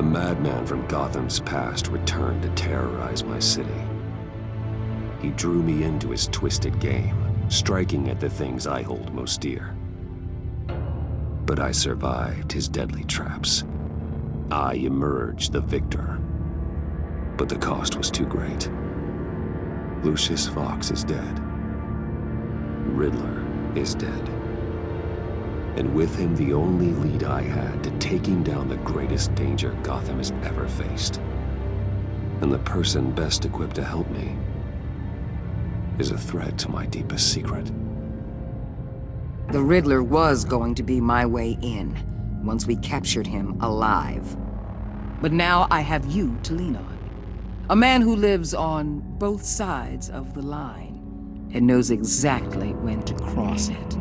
A madman from Gotham's past returned to terrorize my city. He drew me into his twisted game, striking at the things I hold most dear. But I survived his deadly traps. I emerged the victor. But the cost was too great. Lucius Fox is dead. Riddler is dead. And with him, the only lead I had to taking down the greatest danger Gotham has ever faced. And the person best equipped to help me is a threat to my deepest secret. The Riddler was going to be my way in, once we captured him alive. But now I have you to lean on. A man who lives on both sides of the line and knows exactly when to cross it.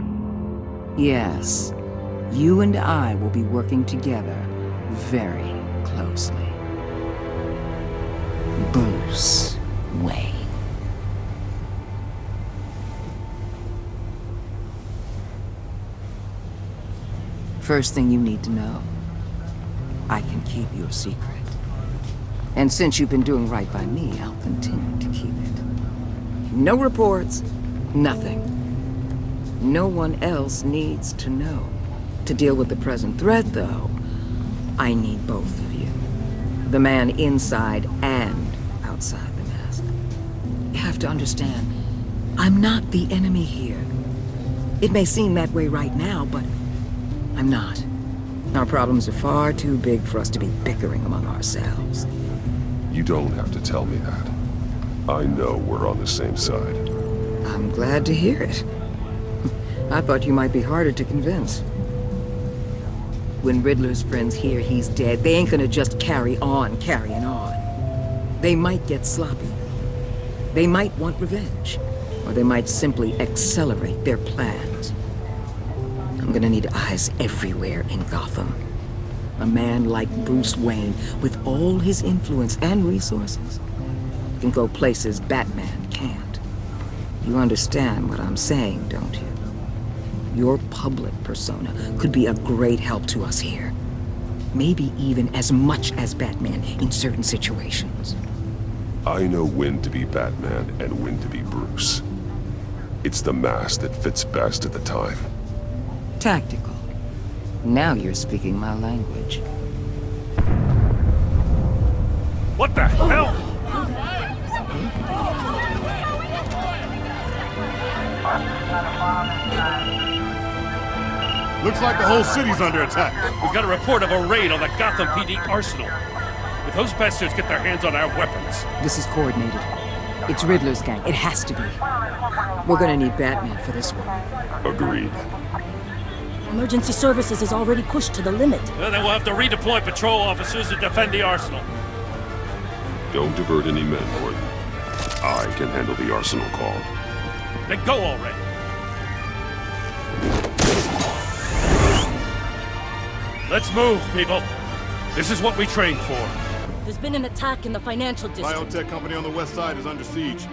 Yes, you and I will be working together very closely. Bruce Wayne. First thing you need to know, I can keep your secret. And since you've been doing right by me, I'll continue to keep it. No reports, nothing. No one else needs to know. To deal with the present threat, though, I need both of you. The man inside and outside the mask. You have to understand, I'm not the enemy here. It may seem that way right now, but I'm not. Our problems are far too big for us to be bickering among ourselves. You don't have to tell me that. I know we're on the same side. I'm glad to hear it. I thought you might be harder to convince. When Riddler's friends hear he's dead, they ain't gonna just carry on carrying on. They might get sloppy. They might want revenge. Or they might simply accelerate their plans. I'm gonna need eyes everywhere in Gotham. A man like Bruce Wayne, with all his influence and resources, can go places Batman can't. You understand what I'm saying, don't you? Your public persona could be a great help to us here. Maybe even as much as Batman in certain situations. I know when to be Batman and when to be Bruce. It's the mask that fits best at the time. Tactical. Now you're speaking my language. What the hell? Looks like the whole city's under attack. We've got a report of a raid on the Gotham PD arsenal. If those bastards get their hands on our weapons... This is coordinated. It's Riddler's gang. It has to be. We're gonna need Batman for this one. Agreed. Emergency services is already pushed to the limit. Then we'll have to redeploy patrol officers to defend the arsenal. Don't divert any men, Gordon. I can handle the arsenal call. Then go already. Let's move, people. This is what we trained for. There's been an attack in the financial district. Biotech company on the west side is under siege.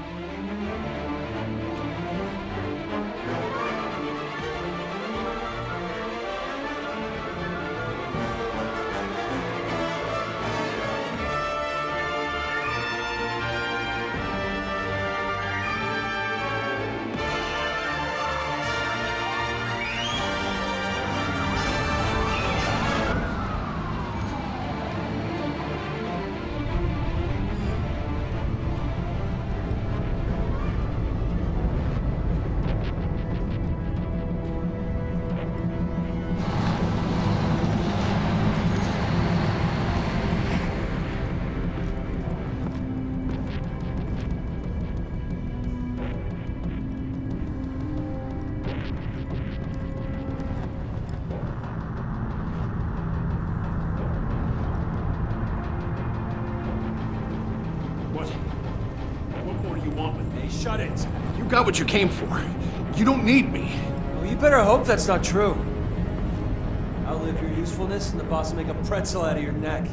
What more do you want with me? Shut it! You got what you came for. You don't need me. Well, you better hope that's not true. Outlive your usefulness, and the boss will make a pretzel out of your neck.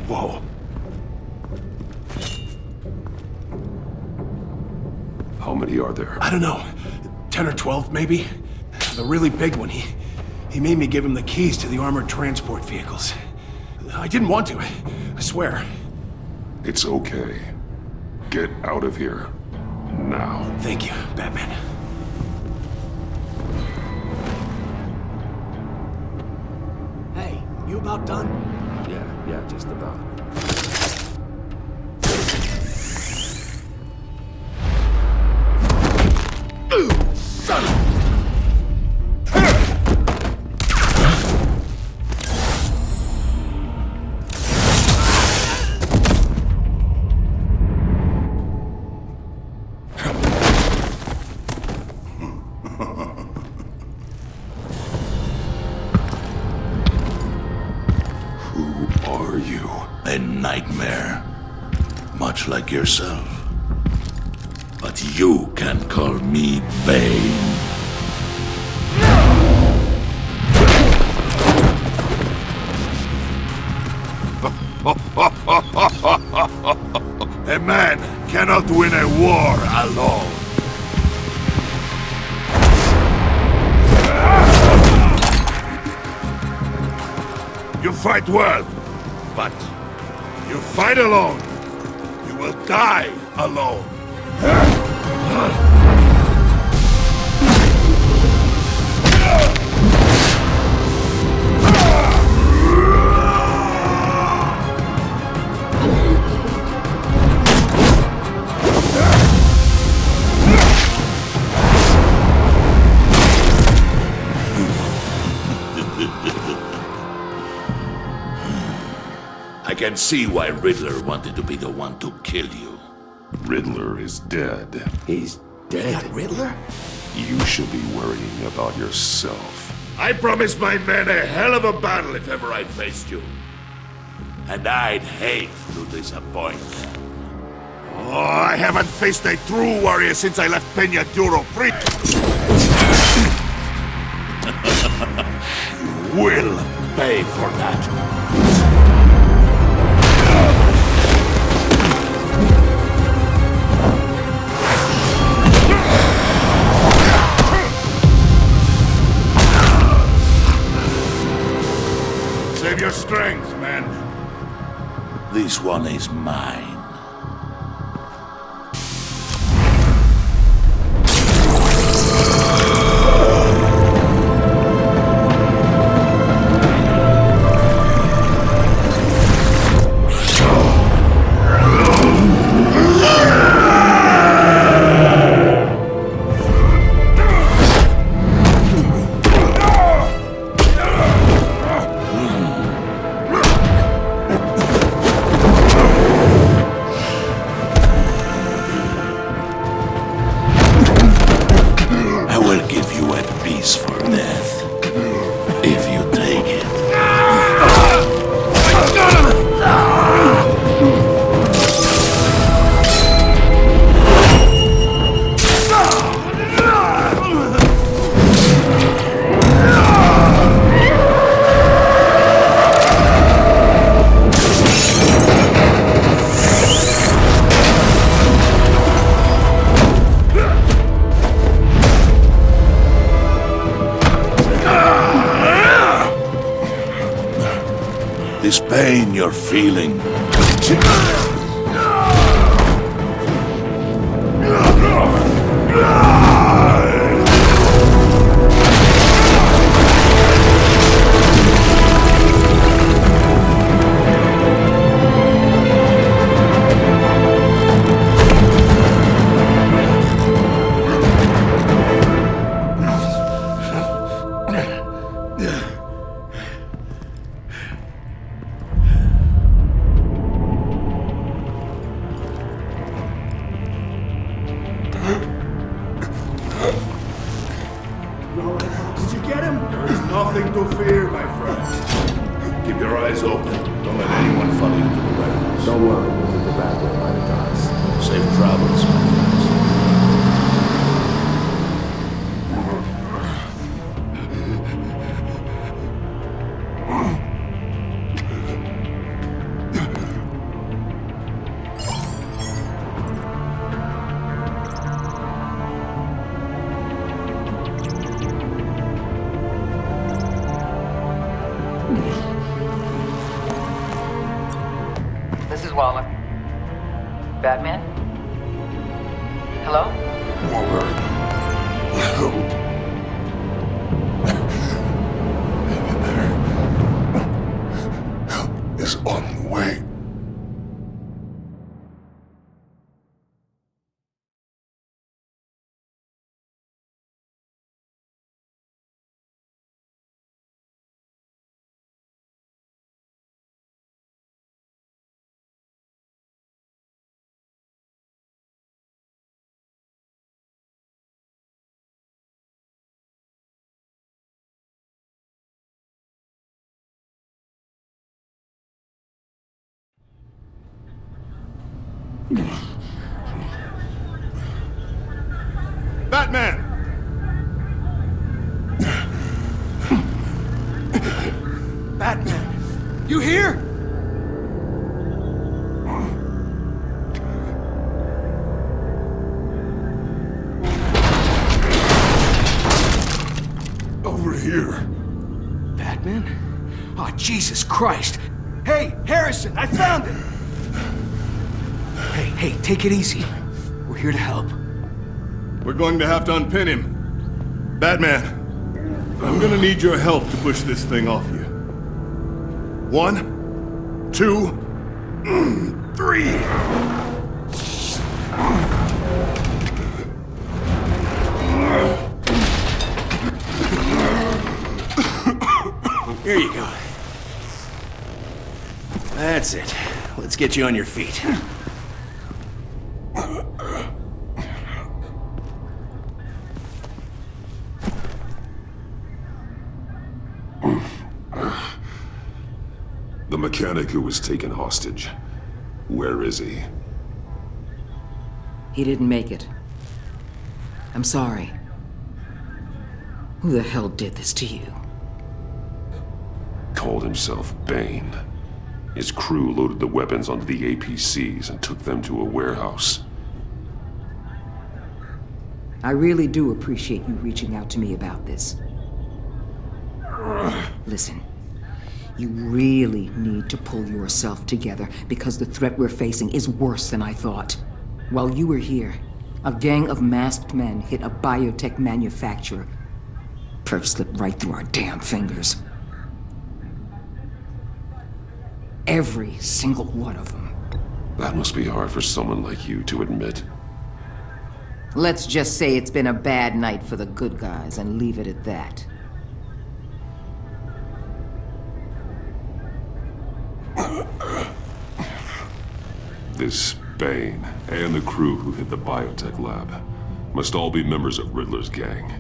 Whoa. How many are there? I don't know. 10 or 12, maybe. The really big one, he made me give him the keys to the armored transport vehicles. I didn't want to, I swear. It's okay. Get out of here. Now. Thank you, Batman. Hey, you about done? Yeah, just about. Son of... Who are you? A nightmare. Much like yourself. But you can call me Bane. A man cannot win a war alone. You fight well, but you fight alone. You will die alone. I can see why Riddler wanted to be the one to kill you. Riddler is dead. He's dead? Riddler? You should be worrying about yourself. I promised my men a hell of a battle if ever I faced you. And I'd hate to disappoint them. Oh, I haven't faced a true warrior since I left Peña Duro free. You will pay for that. Save your strength, man. This one is mine. This pain you're feeling. Batman? Hello? Waller. Help. Help is on the way. Batman! Batman! You here? Over here. Batman? Oh, Jesus Christ! Hey, Harrison, I found it! Hey, take it easy. We're here to help. We're going to have to unpin him. Batman, I'm gonna need your help to push this thing off you. 1, 2, 3. Here you go. That's it. Let's get you on your feet. The mechanic who was taken hostage. Where is he? He didn't make it. I'm sorry. Who the hell did this to you? Called himself Bane. His crew loaded the weapons onto the APCs and took them to a warehouse. I really do appreciate you reaching out to me about this. Listen, you really need to pull yourself together because the threat we're facing is worse than I thought. While you were here, a gang of masked men hit a biotech manufacturer. Perf slipped right through our damn fingers. Every single one of them. That must be hard for someone like you to admit. Let's just say it's been a bad night for the good guys and leave it at that. This Bane and the crew who hit the biotech lab must all be members of Riddler's gang.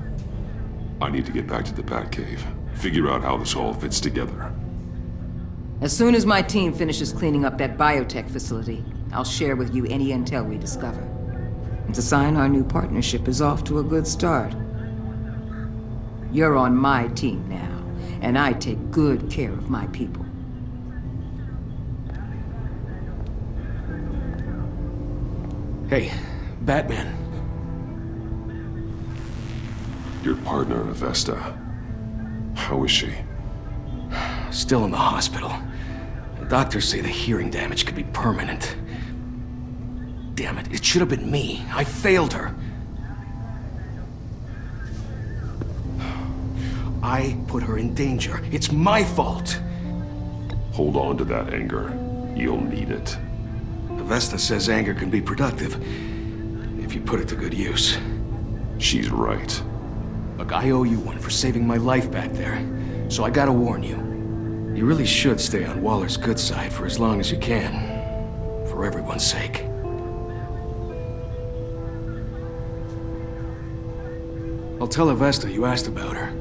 I need to get back to the Batcave, figure out how this all fits together. As soon as my team finishes cleaning up that biotech facility, I'll share with you any intel we discover. It's a sign our new partnership is off to a good start. You're on my team now, and I take good care of my people. Hey, Batman. Your partner, Avesta. How is she? Still in the hospital. The doctors say the hearing damage could be permanent. Damn it, it should have been me. I failed her. I put her in danger. It's my fault. Hold on to that anger. You'll need it. Avesta says anger can be productive, if you put it to good use. She's right. Look, I owe you one for saving my life back there, so I gotta warn you. You really should stay on Waller's good side for as long as you can. For everyone's sake. I'll tell Avesta you asked about her.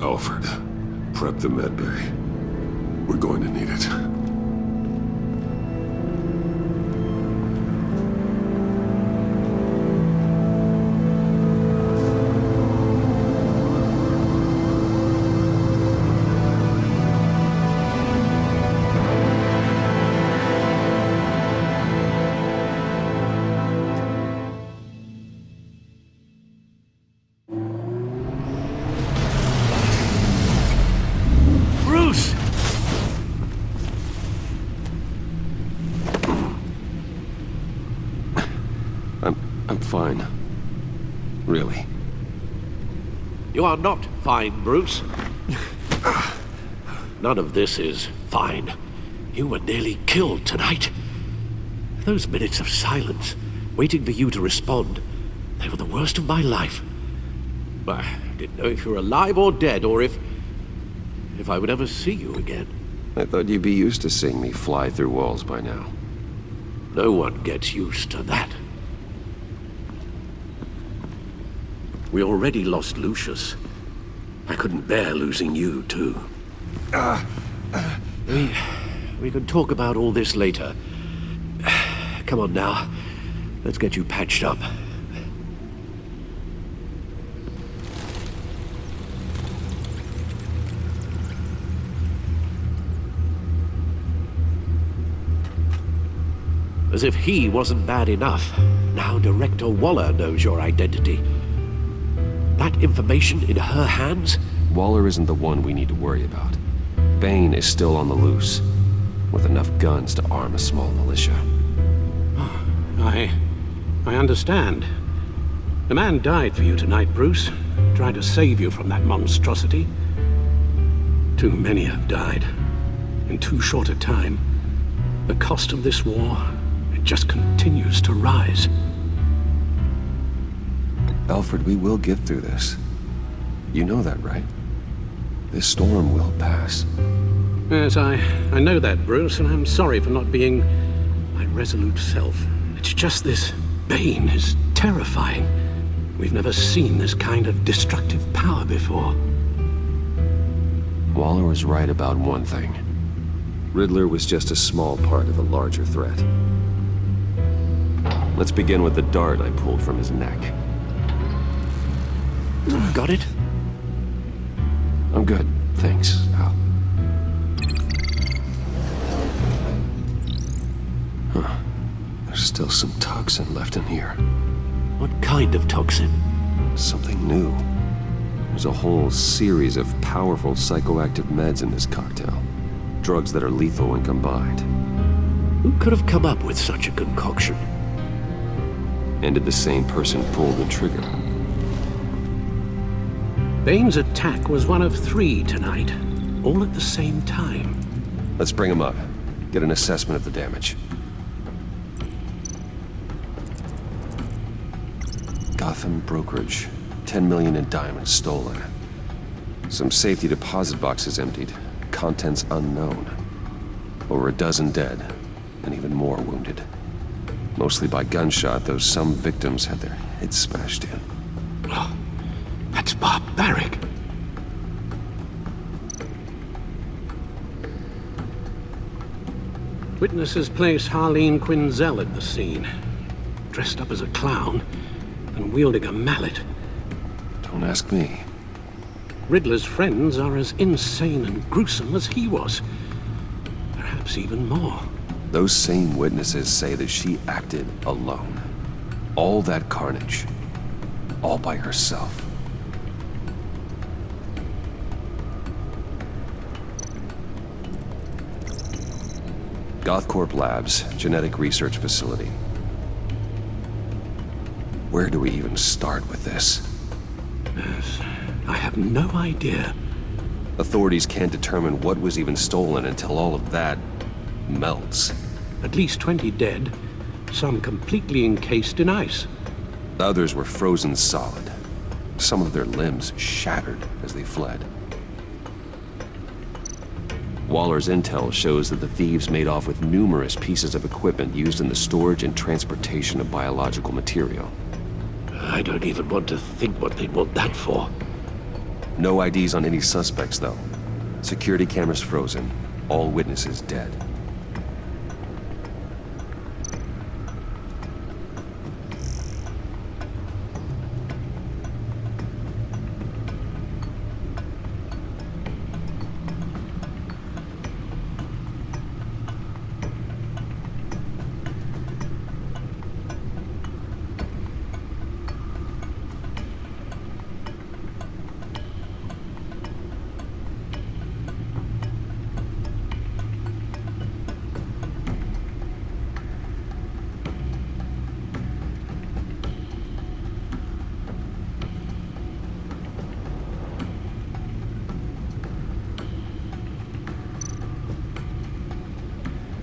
Alfred, prep the med bay. We're going to need it. fine. Really. You are not fine, Bruce. None of this is fine. You were nearly killed tonight. Those minutes of silence, waiting for you to respond, they were the worst of my life. I didn't know if you were alive or dead, or if I would ever see you again. I thought you'd be used to seeing me fly through walls by now. No one gets used to that. We already lost Lucius. I couldn't bear losing you, too. We can talk about all this later. Come on now. Let's get you patched up. As if he wasn't bad enough, now Director Waller knows your identity. That information in her hands? Waller isn't the one we need to worry about. Bane is still on the loose, with enough guns to arm a small militia. I understand. The man died for you tonight, Bruce. Tried to save you from that monstrosity. Too many have died. In too short a time. The cost of this war, it just continues to rise. Alfred, we will get through this. You know that, right? This storm will pass. Yes, I know that, Bruce, and I'm sorry for not being my resolute self. It's just this Bane is terrifying. We've never seen this kind of destructive power before. Waller was right about one thing. Riddler was just a small part of a larger threat. Let's begin with the dart I pulled from his neck. Got it? I'm good, thanks, Al. Huh. There's still some toxin left in here. What kind of toxin? Something new. There's a whole series of powerful psychoactive meds in this cocktail. Drugs that are lethal when combined. Who could have come up with such a concoction? And did the same person pull the trigger? Bane's attack was one of 3 tonight, all at the same time. Let's bring him up. Get an assessment of the damage. Gotham brokerage. 10 million in diamonds stolen. Some safety deposit boxes emptied. Contents unknown. Over a dozen dead, and even more wounded. Mostly by gunshot, though some victims had their heads smashed in. Oh, that's barbaric. Witnesses place Harleen Quinzel at the scene, dressed up as a clown and wielding a mallet. Don't ask me. Riddler's friends are as insane and gruesome as he was. Perhaps even more. Those same witnesses say that she acted alone. All that carnage. All by herself. Gothcorp Labs, genetic research facility. Where do we even start with this? Yes, I have no idea. Authorities can't determine what was even stolen until all of that melts. At least 20 dead, some completely encased in ice. Others were frozen solid. Some of their limbs shattered as they fled. Waller's intel shows that the thieves made off with numerous pieces of equipment used in the storage and transportation of biological material. I don't even want to think what they'd want that for. No IDs on any suspects, though. Security cameras frozen. All witnesses dead.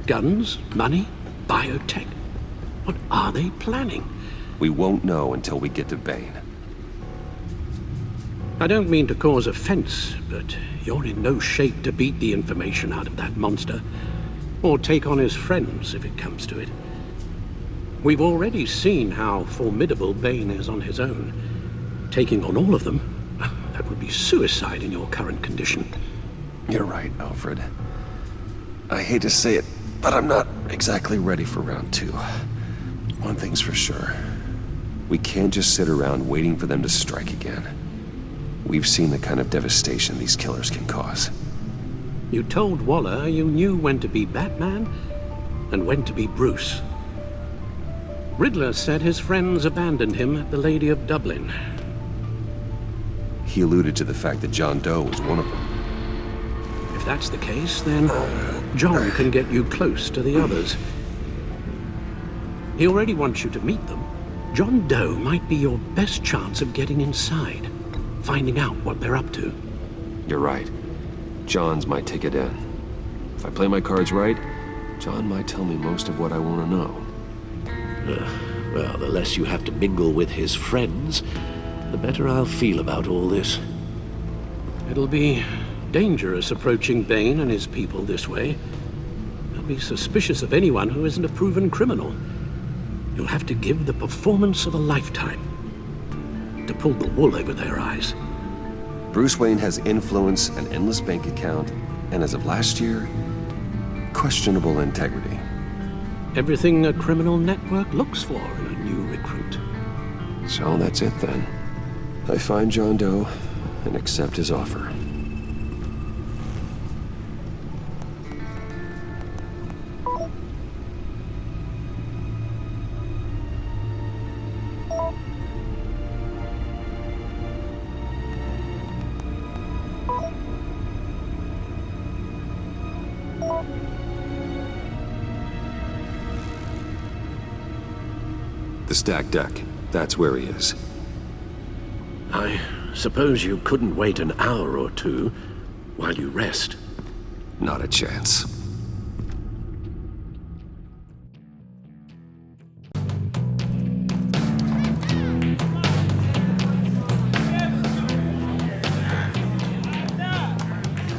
Guns, money, biotech. What are they planning? We won't know until we get to Bane. I don't mean to cause offense, but you're in no shape to beat the information out of that monster, or take on his friends if it comes to it. We've already seen how formidable Bane is on his own. Taking on all of them, that would be suicide in your current condition. You're right, Alfred. I hate to say it, but I'm not exactly ready for round 2. One thing's for sure. We can't just sit around waiting for them to strike again. We've seen the kind of devastation these killers can cause. You told Waller you knew when to be Batman and when to be Bruce. Riddler said his friends abandoned him at the Lady of Dublin. He alluded to the fact that John Doe was one of them. If that's the case, then John can get you close to the others. He already wants you to meet them. John Doe might be your best chance of getting inside, finding out what they're up to. You're right. John's my ticket in. If I play my cards right, John might tell me most of what I want to know. Well, the less you have to mingle with his friends, the better I'll feel about all this. It'll be dangerous approaching Bane and his people this way. They'll be suspicious of anyone who isn't a proven criminal. You'll have to give the performance of a lifetime to pull the wool over their eyes. Bruce Wayne has influence, an endless bank account, and as of last year, questionable integrity. Everything a criminal network looks for in a new recruit. So that's it then. I find John Doe and accept his offer. The stacked deck. That's where he is. I suppose you couldn't wait an hour or two while you rest. Not a chance.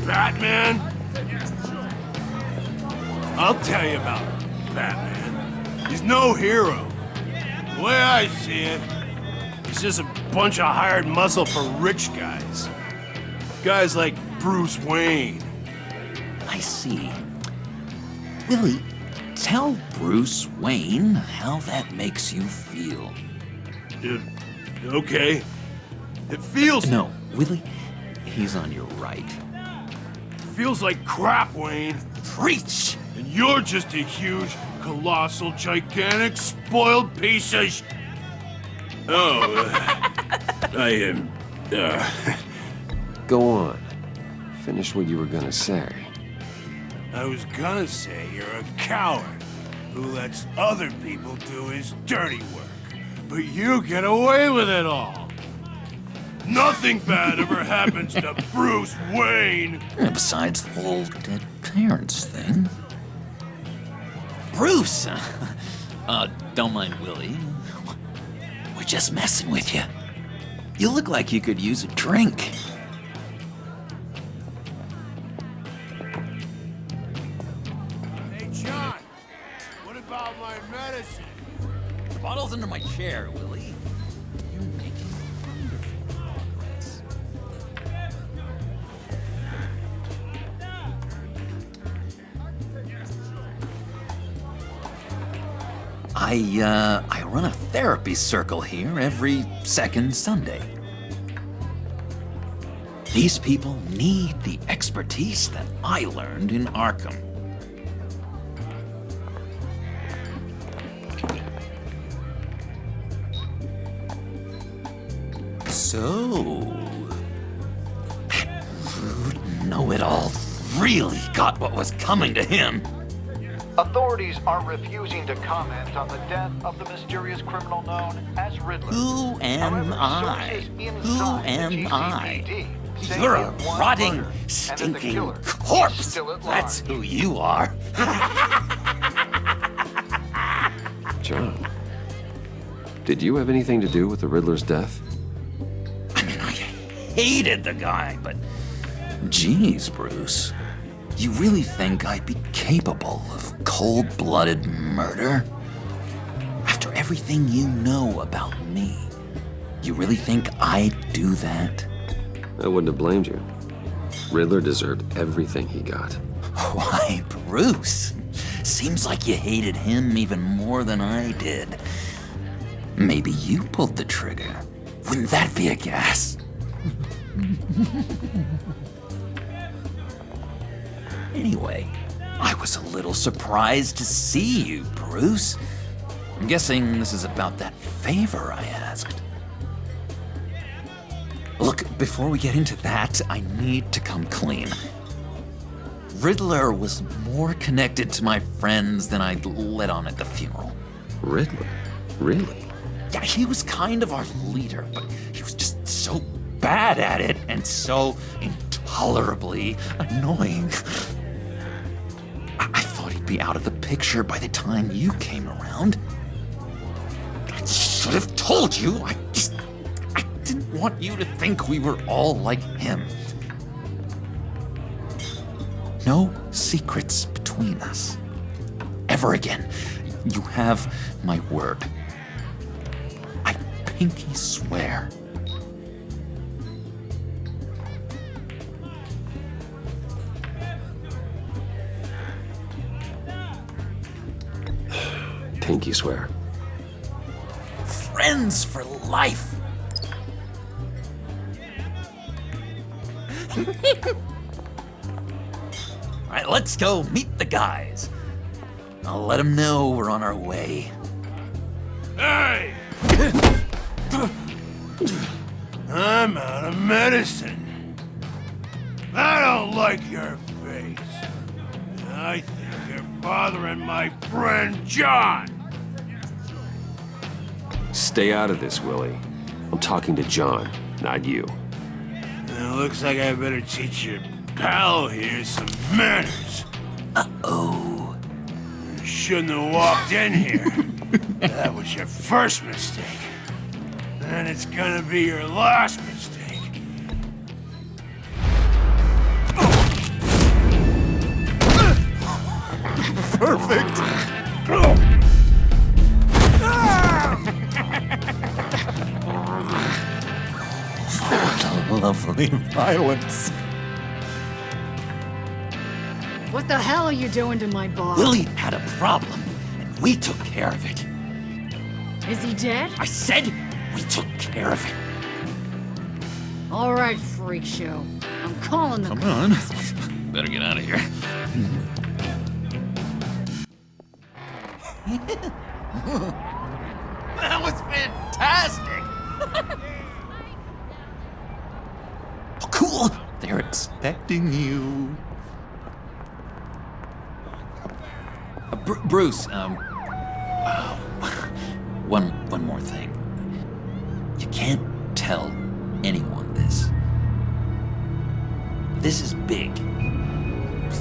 Batman? I'll tell you about Batman. He's no hero. The way I see it, he's just a bunch of hired muscle for rich guys. Guys like Bruce Wayne. I see. Willie, tell Bruce Wayne how that makes you feel. Okay. It feels... No, Willie, he's on your right. Feels like crap, Wayne. Preach! And you're just a huge, colossal, gigantic, spoiled piece of I am... Go on. Finish what you were gonna say. I was gonna say you're a coward who lets other people do his dirty work. But you get away with it all. Nothing bad ever happens to Bruce Wayne. Besides the whole dead parents thing. Bruce! Don't mind Willie. We're just messing with you. You look like you could use a drink. Hey, John. What about my medicine? The bottle's under my chair, Willie. You're making wonderful progress. I run a therapy circle here every second Sunday. These people need the expertise that I learned in Arkham. So, that rude know-it-all really got what was coming to him. Authorities are refusing to comment on the death of the mysterious criminal known as Riddler. Who am I? Who am I? say You're a it one rotting, murder, and that the stinking killer is corpse. still at That's large. who you are. John, did you have anything to do with the Riddler's death? I mean, I hated the guy, but... Geez, Bruce. You really think I'd be capable of cold-blooded murder? After everything you know about me, you really think I'd do that? I wouldn't have blamed you. Riddler deserved everything he got. Why, Bruce? Seems like you hated him even more than I did. Maybe you pulled the trigger. Wouldn't that be a gas? Anyway, I was a little surprised to see you, Bruce. I'm guessing this is about that favor I asked. Look, before we get into that, I need to come clean. Riddler was more connected to my friends than I'd let on at the funeral. Riddler? Really? Yeah, he was kind of our leader, but he was just so bad at it and so intolerably annoying. I thought he'd be out of the picture by the time you came around. I should have told you. I didn't want you to think we were all like him. No secrets between us. Ever again. You have my word. I pinky swear. Pinky swear. Friends for life. All right, let's go meet the guys. I'll let them know we're on our way. Hey! I'm out of medicine. I don't like your face. I think you're bothering my friend John. Stay out of this, Willie. I'm talking to John, not you. It looks like I better teach your pal here some manners. Uh-oh. You shouldn't have walked in here. That was your first mistake. And it's gonna be your last mistake. Perfect. Lovely violence. What the hell are you doing to my boss? Willie had a problem, and we took care of it. Is he dead? I said we took care of it. All right, freak show. I'm calling the Come cops. on. Better get out of here. That was fantastic. Oh, cool. They're expecting you. Bruce, one more thing. You can't tell anyone this. This is big.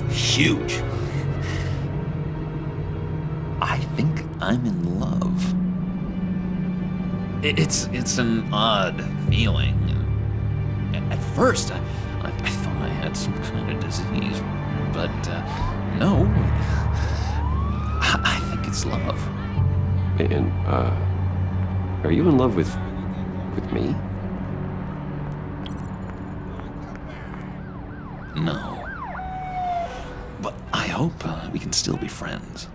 Huge. I think I'm in love. It's an odd feeling. At first, I thought I had some kind of disease, but no. I think it's love. And, are you in love with me? No. But I hope we can still be friends.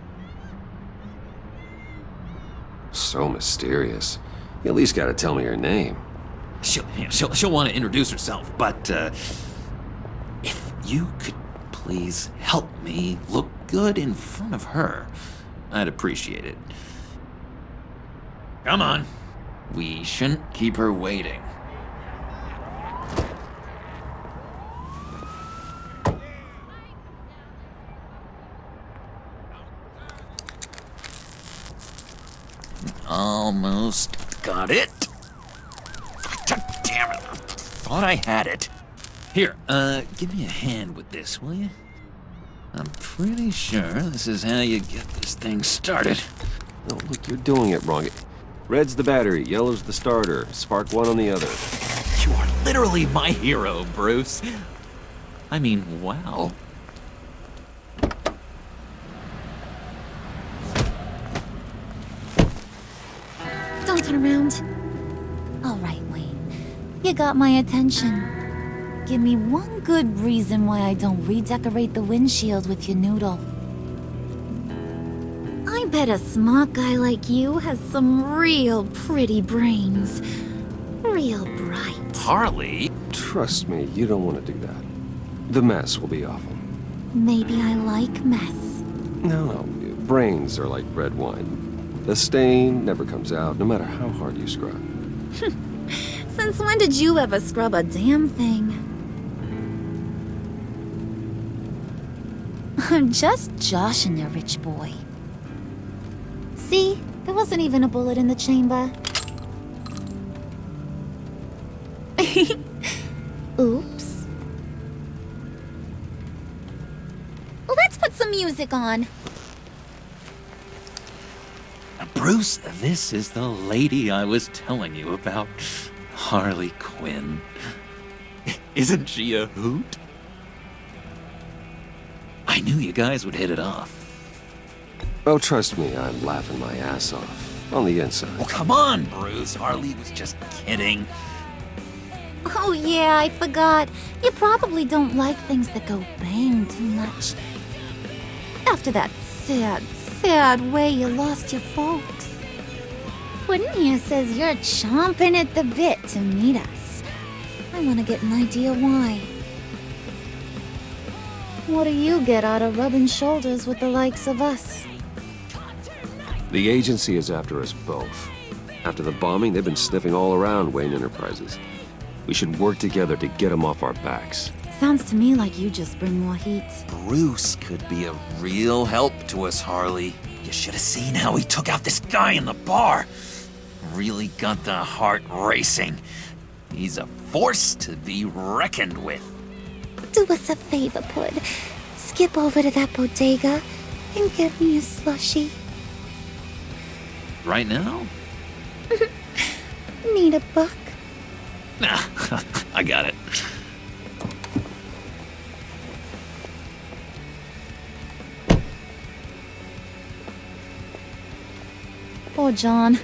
So mysterious. You at least gotta tell me her name. She'll want to introduce herself, but if you could please help me look good in front of her, I'd appreciate it. Come on. We shouldn't keep her waiting. Almost got it. Damn it. Thought I had it. Here, give me a hand with this, will you? I'm pretty sure this is how you get this thing started. Oh, look, you're doing it wrong. Red's the battery, yellow's the starter. Spark one on the other. You are literally my hero, Bruce. I mean, wow. Don't turn around. All right, Wayne. You got my attention. Give me one good reason why I don't redecorate the windshield with your noodle. I bet a smart guy like you has some real pretty brains. Real bright. Harley? Trust me, you don't want to do that. The mess will be awful. Maybe I like mess. No, brains are like red wine. The stain never comes out, no matter how hard you scrub. Since when did you ever scrub a damn thing? I'm just joshing you, rich boy. See? There wasn't even a bullet in the chamber. Oops. Let's put some music on. Bruce, this is the lady I was telling you about. Harley Quinn. Isn't she a hoot? I knew you guys would hit it off. Oh, trust me, I'm laughing my ass off. On the inside. Oh, come on, Bruce. Harley was just kidding. Oh yeah, I forgot. You probably don't like things that go bang too much. After that sad way you lost your folks. Puddin' here says you're chomping at the bit to meet us. I want to get an idea why. What do you get out of rubbing shoulders with the likes of us? The agency is after us both. After the bombing, they've been sniffing all around Wayne Enterprises. We should work together to get them off our backs. Sounds to me like you just bring more heat. Bruce could be a real help to us, Harley. You should have seen how he took out this guy in the bar. Really got the heart racing. He's a force to be reckoned with. Do us a favor, Pud. Skip over to that bodega and get me a slushie. Right now? Need a buck? Nah, I got it. Poor John.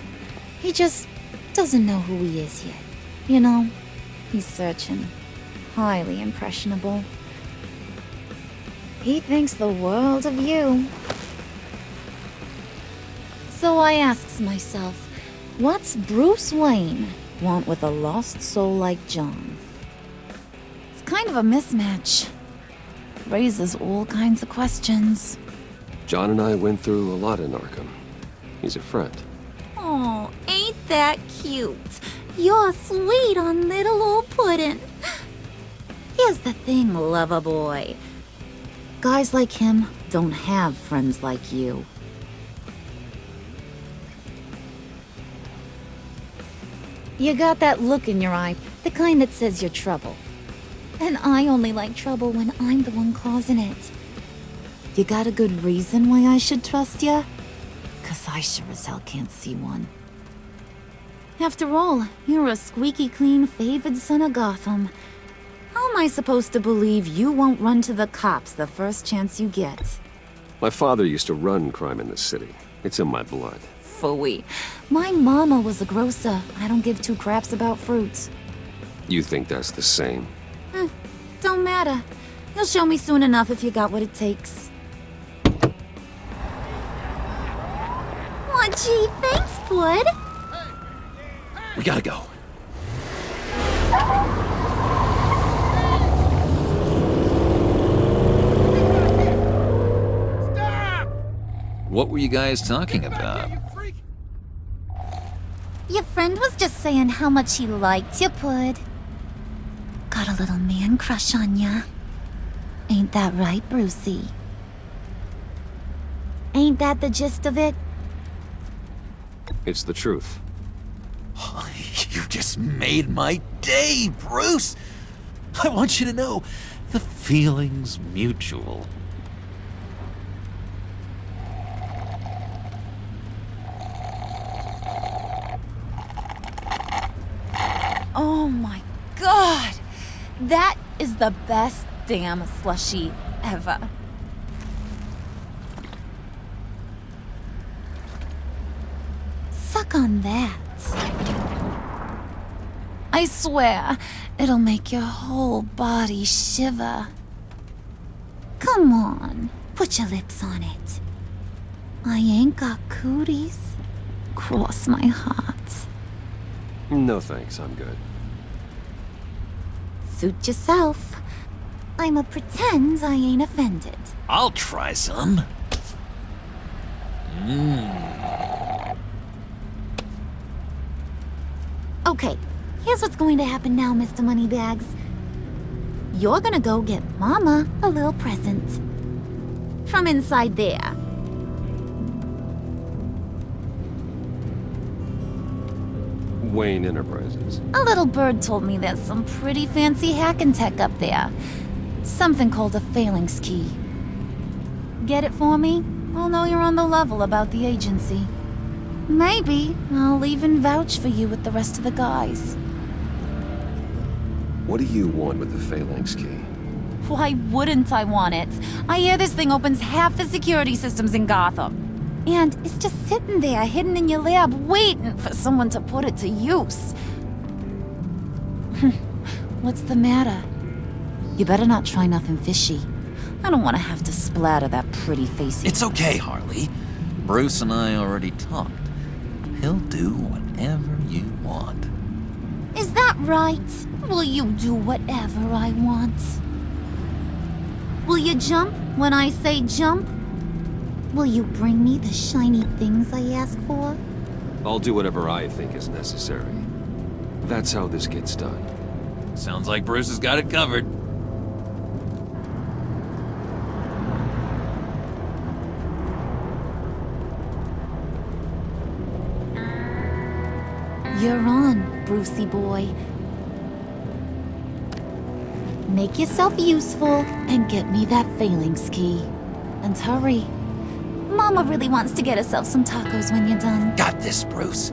He just doesn't know who he is yet. You know, he's searching. Highly impressionable. He thinks the world of you. So I asks myself, what's Bruce Wayne want with a lost soul like John? It's kind of a mismatch. Raises all kinds of questions. John and I went through a lot in Arkham. He's a friend. Oh, ain't that cute? You're sweet on little old Puddin'. Here's the thing, lover boy. Guys like him don't have friends like you. You got that look in your eye, the kind that says you're trouble. And I only like trouble when I'm the one causing it. You got a good reason why I should trust you? 'Cause I sure as hell can't see one. After all, you're a squeaky clean favored son of Gotham. How am I supposed to believe you won't run to the cops the first chance you get? My father used to run crime in this city. It's in my blood. Phooey. My mama was a grocer. I don't give two craps about fruits. You think that's the same? Don't matter. You'll show me soon enough if you got what it takes. Aw, gee, thanks, Bud. We gotta go. What were you guys talking about? Your friend was just saying how much he liked you, Pud. Got a little man crush on ya. Ain't that right, Brucey? Ain't that the gist of it? It's the truth. You just made my day, Bruce! I want you to know, the feeling's mutual. That is the best damn slushie ever. Suck on that. I swear, it'll make your whole body shiver. Come on, put your lips on it. I ain't got cooties. Cross my heart. No thanks, I'm good. Suit yourself. I'ma pretend I ain't offended. I'll try some. Okay, here's what's going to happen now, Mr. Moneybags. You're gonna go get Mama a little present. From inside there. Wayne Enterprises. A little bird told me there's some pretty fancy hacking tech up there. Something called a phalanx key. Get it for me? I'll know you're on the level about the agency. Maybe I'll even vouch for you with the rest of the guys. What do you want with the phalanx key? Why wouldn't I want it? I hear this thing opens half the security systems in Gotham. And it's just sitting there, hidden in your lab, waiting for someone to put it to use. What's the matter? You better not try nothing fishy. I don't want to have to splatter that pretty face. It's okay, Harley. Bruce and I already talked. He'll do whatever you want. Is that right? Will you do whatever I want? Will you jump when I say jump? Will you bring me the shiny things I ask for? I'll do whatever I think is necessary. That's how this gets done. Sounds like Bruce has got it covered. You're on, Brucey boy. Make yourself useful and get me that phalanx key. And hurry. Mama really wants to get herself some tacos when you're done. Got this, Bruce.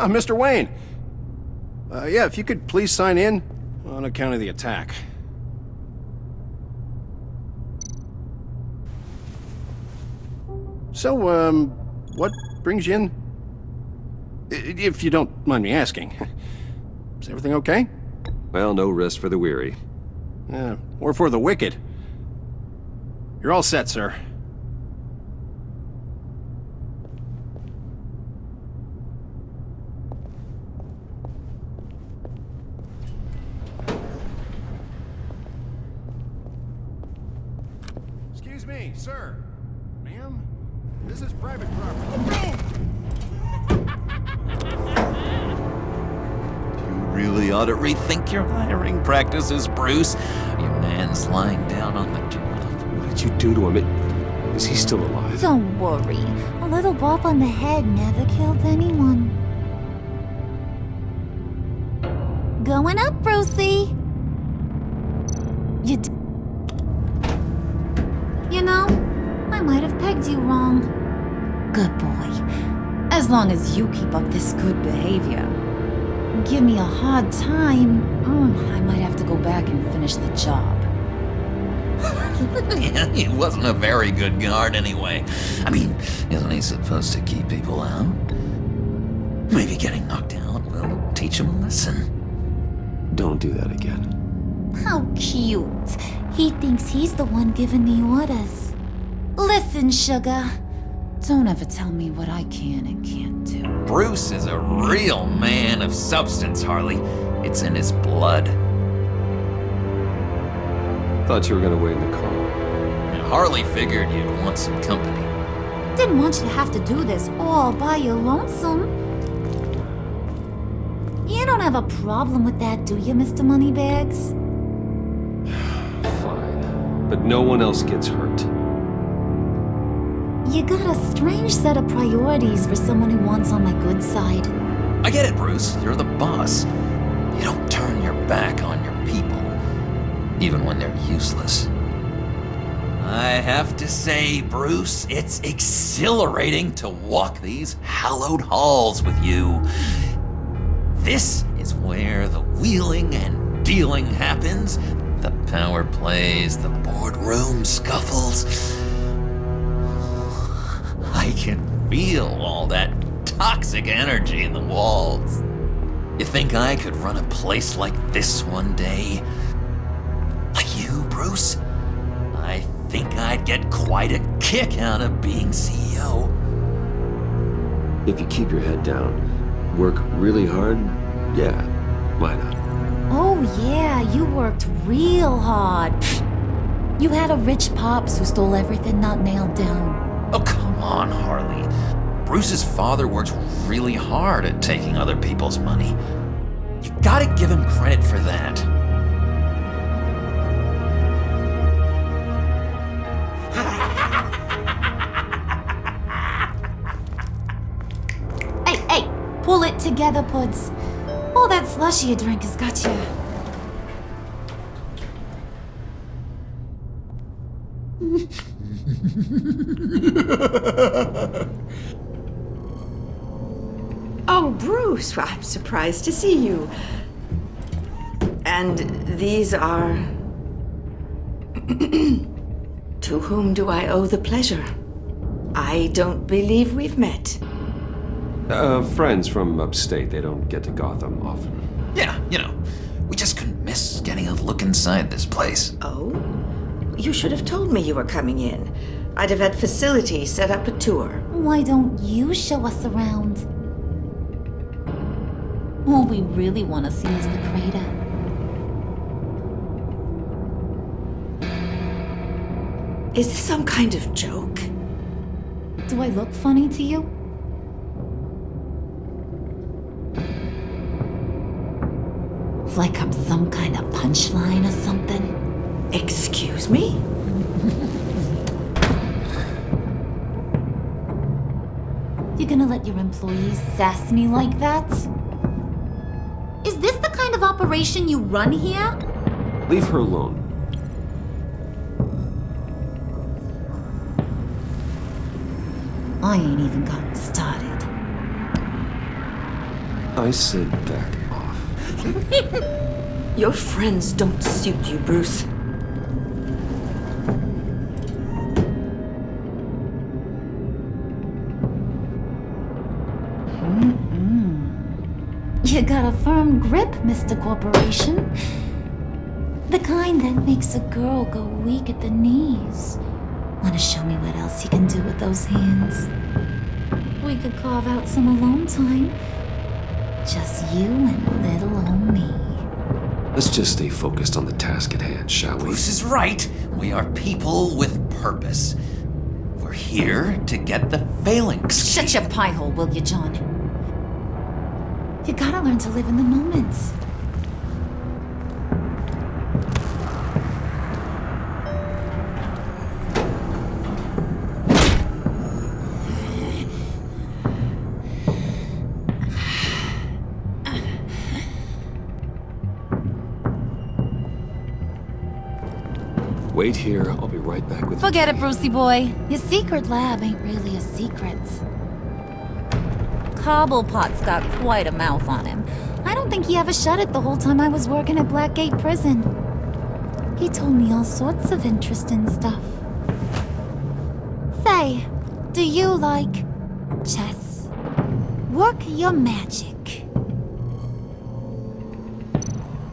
Mr. Wayne. Yeah, if you could please sign in on account of the attack. So, what brings you in? If you don't mind me asking. Is everything okay? Well, no rest for the weary. Or for the wicked. You're all set, sir. Excuse me, sir. Ma'am, this is private property. You really ought to rethink your hiring practices, Bruce. Your man's lying down on the job. What did you do to him? Is he still alive? Don't worry. A little bump on the head never killed anyone. Going up, Brucey. You know, I might have pegged you wrong. Good boy. As long as you keep up this good behavior. Give me a hard time, I might have to go back and finish the job. Yeah, he wasn't a very good guard anyway. I mean, isn't he supposed to keep people out? Maybe getting knocked out will teach him a lesson. Don't do that again. How cute. He thinks he's the one giving the orders. Listen, sugar. Don't ever tell me what I can and can't do. Bruce is a real man of substance, Harley. It's in his blood. Thought you were gonna wait in the car. And Harley figured you'd want some company. Didn't want you to have to do this all by your lonesome. You don't have a problem with that, do you, Mr. Moneybags? Fine. but no one else gets hurt. You got a strange set of priorities for someone who wants on my good side. I get it, Bruce. You're the boss. You don't turn your back on your people, even when they're useless. I have to say, Bruce, it's exhilarating to walk these hallowed halls with you. This is where the wheeling and dealing happens, the power plays, the boardroom scuffles. I can feel all that toxic energy in the walls. You think I could run a place like this one day? Like you, Bruce? I think I'd get quite a kick out of being CEO. If you keep your head down, work really hard, yeah, why not? Oh yeah, you worked real hard. You had a rich pops who stole everything not nailed down. Oh, come on, Harley. Bruce's father worked really hard at taking other people's money. You gotta give him credit for that. Hey, pull it together, Puds. All that slushy you drink has got you. Oh, Bruce, I'm surprised to see you. And these are... To whom do I owe the pleasure? I don't believe we've met. Friends from upstate. They don't get to Gotham often. Yeah, we just couldn't miss getting a look inside this place. Oh? You should have told me you were coming in. I'd have had facilities set up a tour. Why don't you show us around? All we really want to see is the crater. Is this some kind of joke? Do I look funny to you? Like I'm some kind of punchline or something? Excuse me? You gonna let your employees sass me like that? Is this the kind of operation you run here? Leave her alone. I ain't even gotten started. I said back off. Your friends don't suit you, Bruce. You got a firm grip, Mr. Corporation. The kind that makes a girl go weak at the knees. Wanna show me what else you can do with those hands? We could carve out some alone time. Just you and little old me. Let's just stay focused on the task at hand, shall we? Bruce is right. We are people with purpose. We're here to get the phalanx. Shut your pie hole, will you, John? You gotta learn to live in the moment. Wait here, I'll be right back with Forget it, Brucey boy. Your secret lab ain't really a secret. Cobblepot's got quite a mouth on him. I don't think he ever shut it the whole time I was working at Blackgate Prison. He told me all sorts of interesting stuff. Say, do you like chess? Work your magic.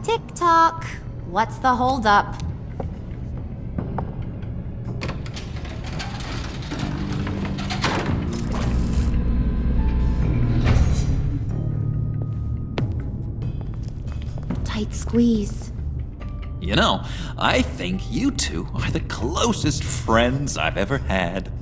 Tick-tock. What's the holdup? Tight squeeze. I think you two are the closest friends I've ever had.